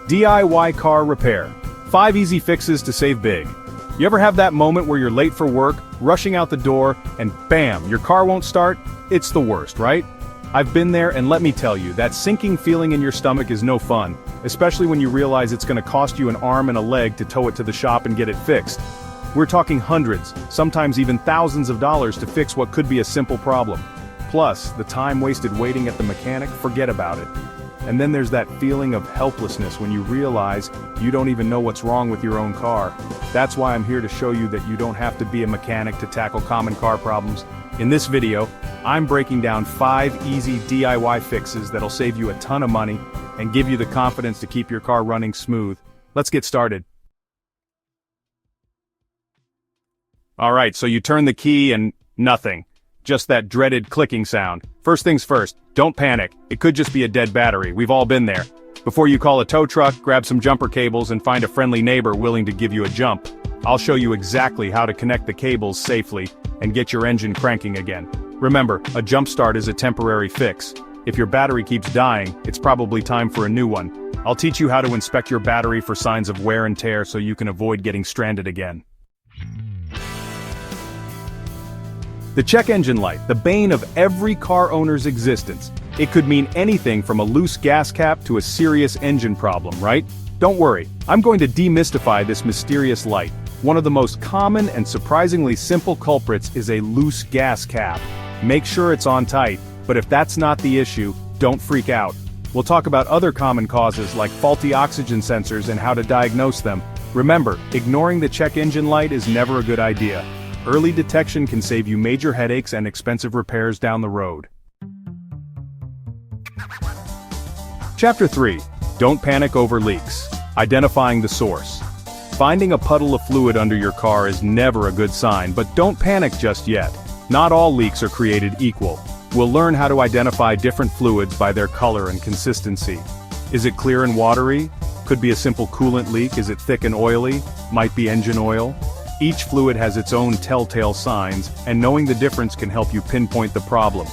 DIY car repair. 5 easy fixes to save big. You ever have that moment where you're late for work, rushing out the door, and bam, your car won't start? It's the worst, right? I've been there, and let me tell you, that sinking feeling in your stomach is no fun, especially when you realize it's going to cost you an arm and a leg to tow it to the shop and get it fixed. We're talking hundreds, sometimes even thousands of dollars to fix what could be a simple problem. Plus, the time wasted waiting at the mechanic, forget about it. And then there's that feeling of helplessness when you realize you don't even know what's wrong with your own car. That's why I'm here to show you that you don't have to be a mechanic to tackle common car problems. In this video, I'm breaking down 5 easy DIY fixes that'll save you a ton of money and give you the confidence to keep your car running smooth. Let's get started. Alright, so you turn the key and nothing. Just that dreaded clicking sound. First things first, don't panic. It could just be a dead battery. We've all been there. Before you call a tow truck, grab some jumper cables and find a friendly neighbor willing to give you a jump. I'll show you exactly how to connect the cables safely and get your engine cranking again. Remember, a jump start is a temporary fix. If your battery keeps dying, it's probably time for a new one. I'll teach you how to inspect your battery for signs of wear and tear so you can avoid getting stranded again. The check engine light, the bane of every car owner's existence. It could mean anything from a loose gas cap to a serious engine problem, right? Don't worry, I'm going to demystify this mysterious light. One of the most common and surprisingly simple culprits is a loose gas cap. Make sure it's on tight, but if that's not the issue, don't freak out. We'll talk about other common causes like faulty oxygen sensors and how to diagnose them. Remember, ignoring the check engine light is never a good idea. Early detection can save you major headaches and expensive repairs down the road. Chapter 3. Don't panic over leaks. Identifying the source. Finding a puddle of fluid under your car is never a good sign, but don't panic just yet. Not all leaks are created equal. We'll learn how to identify different fluids by their color and consistency. Is it clear and watery? Could be a simple coolant leak. Is it thick and oily? Might be engine oil. Each fluid has its own telltale signs, and knowing the difference can help you pinpoint the problem.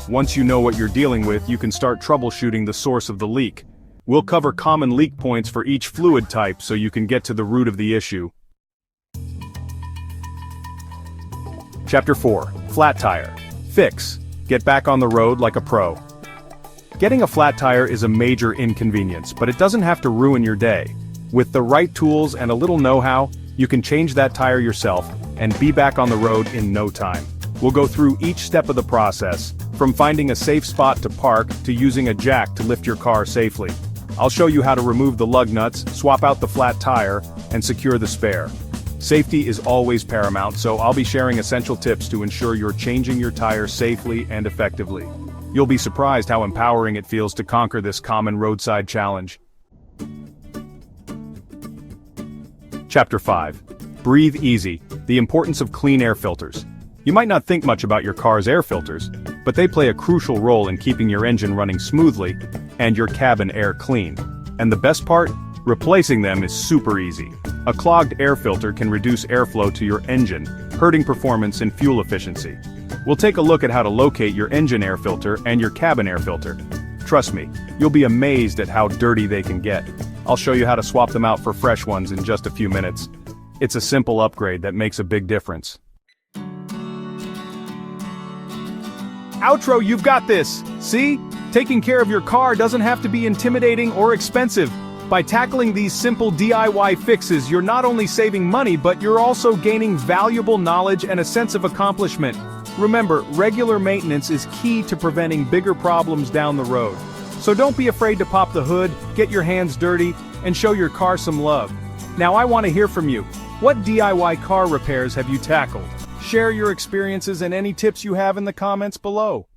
Once you know what you're dealing with, you can start troubleshooting the source of the leak. We'll cover common leak points for each fluid type so you can get to the root of the issue. Chapter 4. Flat tire. Fix. Get back on the road like a pro. Getting a flat tire is a major inconvenience, but it doesn't have to ruin your day. With the right tools and a little know-how, you can change that tire yourself and be back on the road in no time. We'll go through each step of the process, from finding a safe spot to park to using a jack to lift your car safely. I'll show you how to remove the lug nuts, swap out the flat tire, and secure the spare. Safety is always paramount, so I'll be sharing essential tips to ensure you're changing your tire safely and effectively. You'll be surprised how empowering it feels to conquer this common roadside challenge. Chapter 5. Breathe easy. The importance of clean air filters. You might not think much about your car's air filters, but they play a crucial role in keeping your engine running smoothly and your cabin air clean. And the best part? Replacing them is super easy. A clogged air filter can reduce airflow to your engine, hurting performance and fuel efficiency. We'll take a look at how to locate your engine air filter and your cabin air filter. Trust me, you'll be amazed at how dirty they can get. I'll show you how to swap them out for fresh ones in just a few minutes. It's a simple upgrade that makes a big difference. Outro, you've got this! See? Taking care of your car doesn't have to be intimidating or expensive. By tackling these simple DIY fixes, you're not only saving money, but you're also gaining valuable knowledge and a sense of accomplishment. Remember, regular maintenance is key to preventing bigger problems down the road. So don't be afraid to pop the hood, get your hands dirty, and show your car some love. Now I want to hear from you. What DIY car repairs have you tackled? Share your experiences and any tips you have in the comments below.